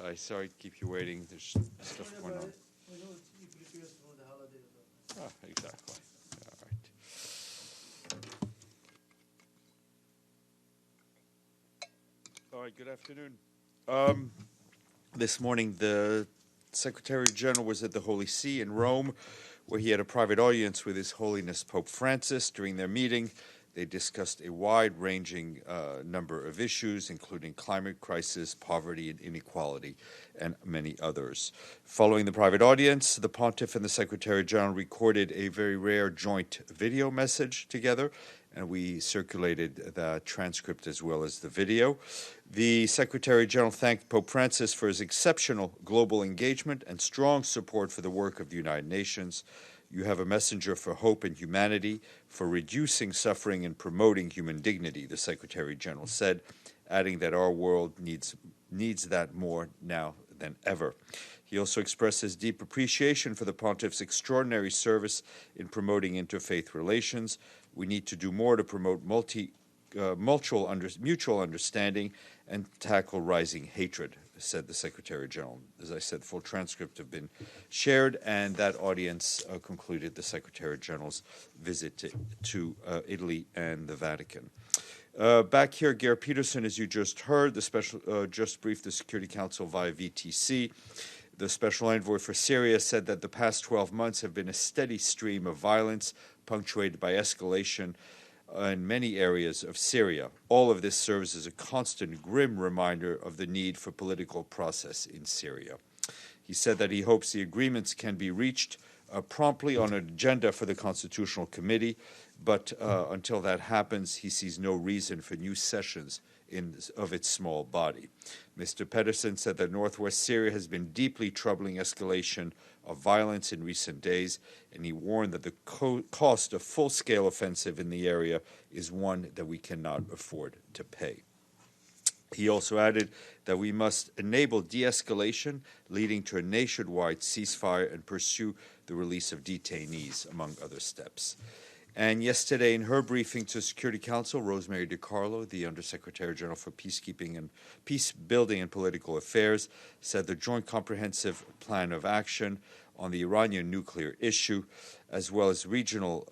I sorry to keep you waiting. There's stuff going on. We know you prepare for the holiday. Exactly. All right, good afternoon. This morning, the Secretary General was at the Holy See in Rome, where he had a private audience with His Holiness Pope Francis. During their meeting, they discussed a wide-ranging number of issues, including climate crisis, poverty and inequality, and many others. Following the private audience, the Pontiff and the Secretary General recorded a very rare joint video message together, and we circulated the transcript as well as the video. The Secretary General thanked Pope Francis for his exceptional global engagement and strong support for the work of the United Nations. You have a messenger for hope and humanity, for reducing suffering and promoting human dignity, the Secretary General said, adding that our world needs that more now than ever. He also expressed his deep appreciation for the Pontiff's extraordinary service in promoting interfaith relations. We need to do more to promote mutual understanding and tackle rising hatred, said the Secretary General. As I said, full transcript have been shared, and that audience concluded the Secretary General's visit to Italy and the Vatican. Back here, Geir Peterson, as you just heard, just briefed the Security Council via VTC. The Special Envoy for Syria said that the past 12 months have been a steady stream of violence, punctuated by escalation in many areas of Syria. All of this serves as a constant, grim reminder of the need for political process in Syria. He said that he hopes the agreements can be reached promptly on an agenda for the Constitutional Committee, but until that happens, he sees no reason for new sessions of its small body. Mr. Pedersen said that northwest Syria has been deeply troubling escalation of violence in recent days, and he warned that the cost of full-scale offensive in the area is one that we cannot afford to pay. He also added that we must enable de-escalation, leading to a nationwide ceasefire, and pursue the release of detainees, among other steps. And yesterday, in her briefing to Security Council, Rosemary DiCarlo, the Undersecretary General for Peacekeeping and Peace Building and Political Affairs, said the Joint Comprehensive Plan of Action on the Iranian nuclear issue, as well as regional,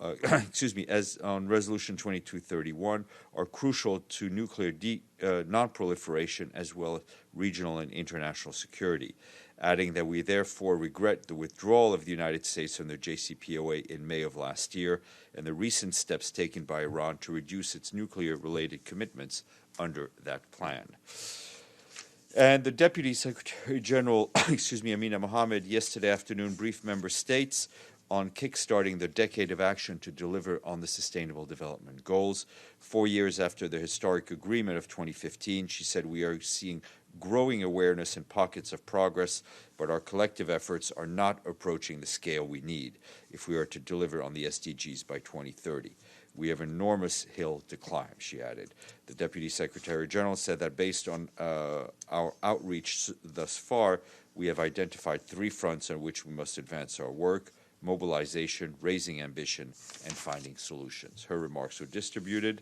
as on Resolution 2231, are crucial to nuclear non-proliferation as well as regional and international security, adding that we therefore regret the withdrawal of the United States from the JCPOA in May of last year and the recent steps taken by Iran to reduce its nuclear-related commitments under that plan. And the Deputy Secretary General, Amina Mohammed, yesterday afternoon briefed member states on kickstarting the decade of action to deliver on the Sustainable Development Goals. 4 years after the historic agreement of 2015, she said we are seeing growing awareness and pockets of progress, but our collective efforts are not approaching the scale we need if we are to deliver on the SDGs by 2030. We have an enormous hill to climb, she added. The Deputy Secretary General said that based on our outreach thus far, we have identified 3 fronts on which we must advance our work: mobilization, raising ambition, and finding solutions. Her remarks were distributed.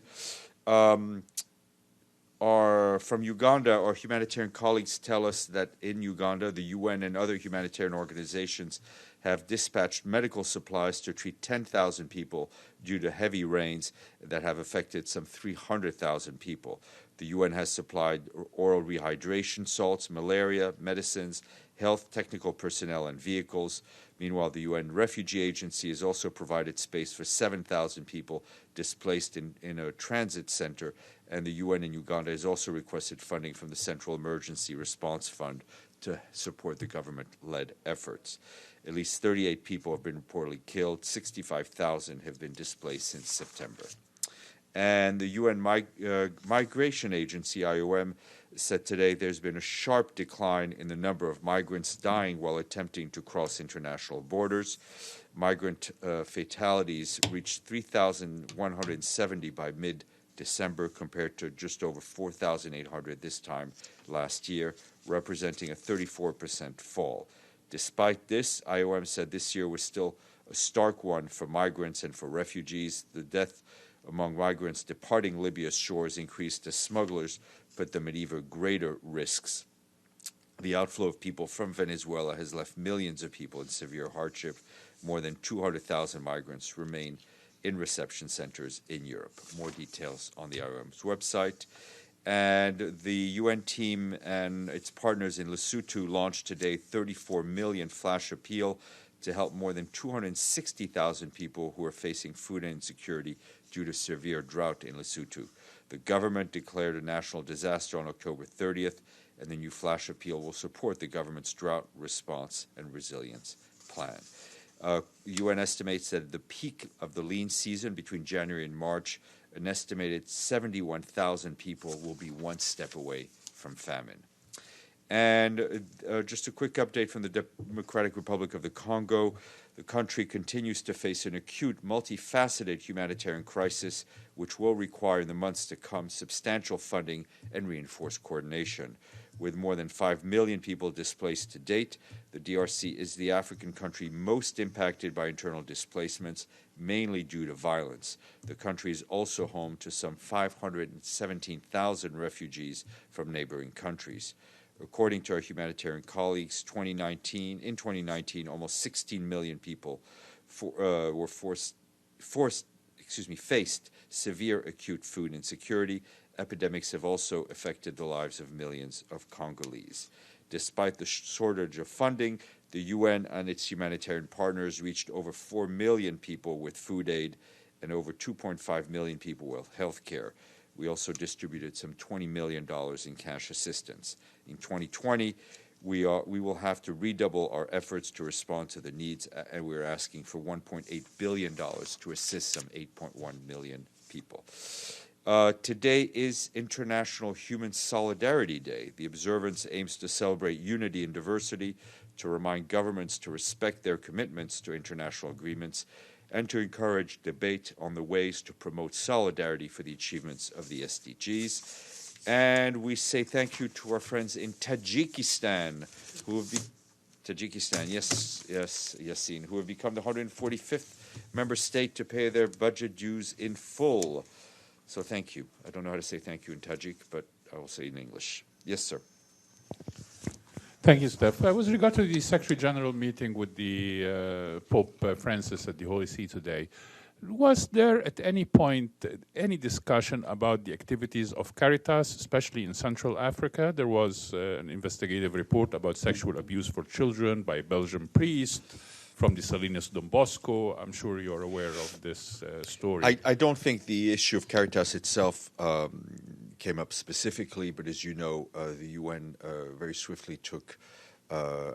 From Uganda, our humanitarian colleagues tell us that in Uganda, the UN and other humanitarian organizations have dispatched medical supplies to treat 10,000 people due to heavy rains that have affected some 300,000 people. The UN has supplied oral rehydration salts, malaria, medicines, health, technical personnel, and vehicles. Meanwhile, the UN Refugee Agency has also provided space for 7,000 people displaced in a transit center, and the UN in Uganda has also requested funding from the Central Emergency Response Fund to support the government-led efforts. At least 38 people have been reportedly killed. 65,000 have been displaced since September. And the UN Migration Agency, IOM, said today there's been a sharp decline in the number of migrants dying while attempting to cross international borders. Migrant fatalities reached 3,170 by mid-December compared to just over 4,800 this time last year, representing a 34% fall. Despite this, IOM said this year was still a stark one for migrants and for refugees. The death among migrants departing Libya's shores increased as smugglers put them at even greater risks. The outflow of people from Venezuela has left millions of people in severe hardship. More than 200,000 migrants remain in reception centers in Europe. More details on the IOM's website. And the UN team and its partners in Lesotho launched today 34 million flash appeal to help more than 260,000 people who are facing food insecurity due to severe drought in Lesotho. The government declared a national disaster on October 30th, and the new flash appeal will support the government's drought response and resilience plan. UN estimates that at the peak of the lean season between January and March, an estimated 71,000 people will be one step away from famine. And just a quick update from the Democratic Republic of the Congo. The country continues to face an acute, multifaceted humanitarian crisis, which will require in the months to come substantial funding and reinforced coordination. With more than 5 million people displaced to date, the DRC is the African country most impacted by internal displacements, mainly due to violence. The country is also home to some 517,000 refugees from neighboring countries. According to our humanitarian colleagues, in 2019, almost 16 million people faced severe acute food insecurity. Epidemics have also affected the lives of millions of Congolese. Despite the shortage of funding, the UN and its humanitarian partners reached over 4 million people with food aid and over 2.5 million people with health care. We also distributed some $20 million in cash assistance. In 2020, we will have to redouble our efforts to respond to the needs, and we're asking for $1.8 billion to assist some 8.1 million people. Today is International Human Solidarity Day. The observance aims to celebrate unity and diversity, to remind governments to respect their commitments to international agreements, and to encourage debate on the ways to promote solidarity for the achievements of the SDGs. And we say thank you to our friends in Tajikistan, who have Yassine, who have become the 145th member state to pay their budget dues in full. So thank you. I don't know how to say thank you in Tajik, but I will say in English. Yes, sir. Thank you, Steph. With regard to the Secretary General meeting with the Pope Francis at the Holy See today, was there at any point any discussion about the activities of Caritas, especially in Central Africa? There was an investigative report about sexual abuse for children by a Belgian priest from the Salinas Don Bosco. I'm sure you're aware of this story. I don't think the issue of Caritas itself came up specifically, but as you know, the UN very swiftly took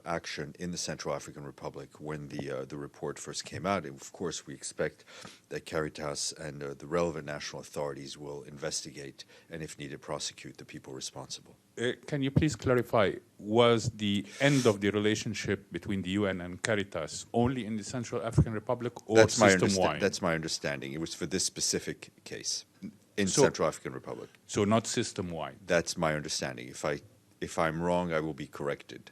action in the Central African Republic when the report first came out. And of course, we expect that Caritas and the relevant national authorities will investigate and, if needed, prosecute the people responsible. Can you please clarify, was the end of the relationship between the UN and Caritas only in the Central African Republic or system-wide? That's my understanding. It was for this specific case in Central African Republic. So not system-wide? That's my understanding. If I'm wrong, I will be corrected.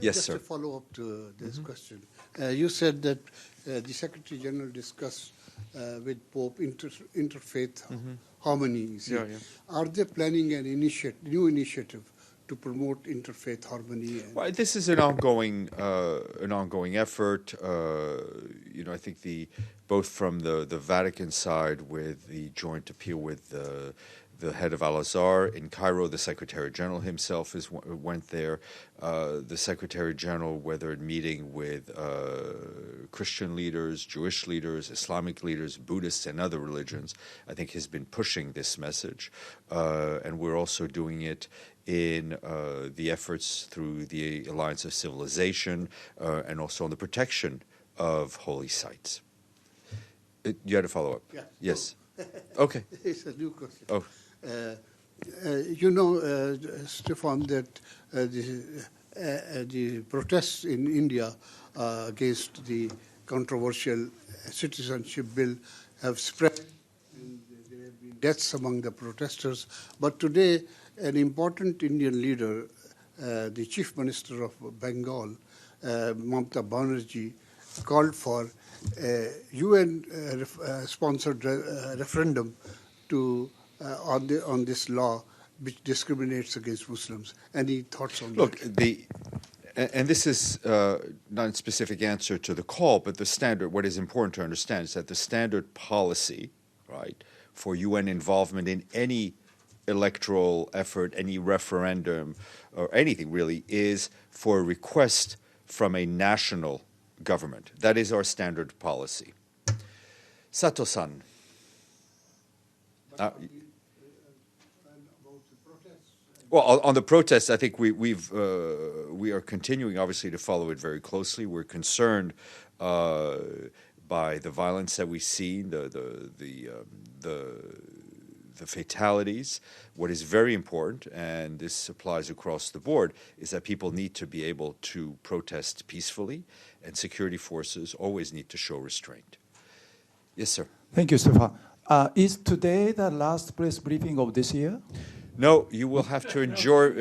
Yes, Just sir. a follow-up to this question. You said that the Secretary General discussed with Pope interfaith harmony. Yeah. Are they planning an new initiative to promote interfaith harmony? Well, this is an ongoing effort. I think both from the Vatican side with the joint appeal with the head of Al-Azhar in Cairo, the Secretary General himself went there. The Secretary General, whether in meeting with Christian leaders, Jewish leaders, Islamic leaders, Buddhists, and other religions, I think has been pushing this message. And we're also doing it in the efforts through the Alliance of Civilization and also on the protection of holy sites. You had a follow-up? Yeah. Yes. Okay. It's a new question. Oh. Stéphane, that the protests in India against the controversial citizenship bill have spread, and there have been deaths among the protesters. But today, an important Indian leader, the Chief Minister of Bengal, Mamata Banerjee, called for a UN-sponsored referendum on this law which discriminates against Muslims. Any thoughts on Look, that? And this is not a specific answer to the call, but the standard, what is important to understand is that the standard policy, right, for UN involvement in any electoral effort, any referendum, or anything really, is for a request from a national government. That is our standard policy. Sato-san. Well, on the protests, I think we are continuing, obviously, to follow it very closely. We're concerned by the violence that we've seen, the fatalities. What is very important, and this applies across the board, is that people need to be able to protest peacefully, and security forces always need to show restraint. Yes, sir. Thank you, Stéphane. Is today the last press briefing of this year? No, you will have to endure.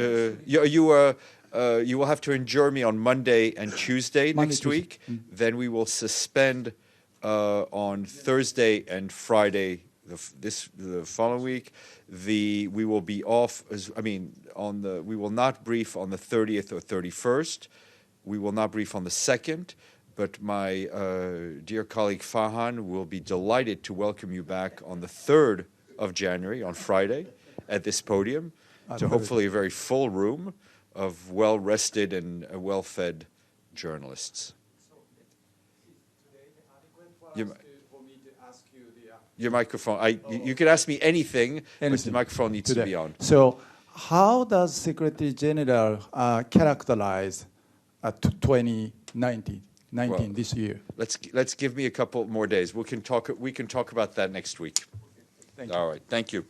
You will have to endure me on Monday and Tuesday next week. Then we will suspend on Thursday and Friday the following week. We will be off. We will not brief on the 30th or 31st. We will not brief on the 2nd. But my dear colleague Fahan will be delighted to welcome you back on the 3rd of January, on Friday, at this podium, to hopefully a very full room of well-rested and well-fed journalists. Your microphone. You can ask me anything, but the microphone needs to be on. So how does Secretary General characterize 2019 this year? Let's give me a couple more days. We can talk about that next week. Thank you. All right. Thank you.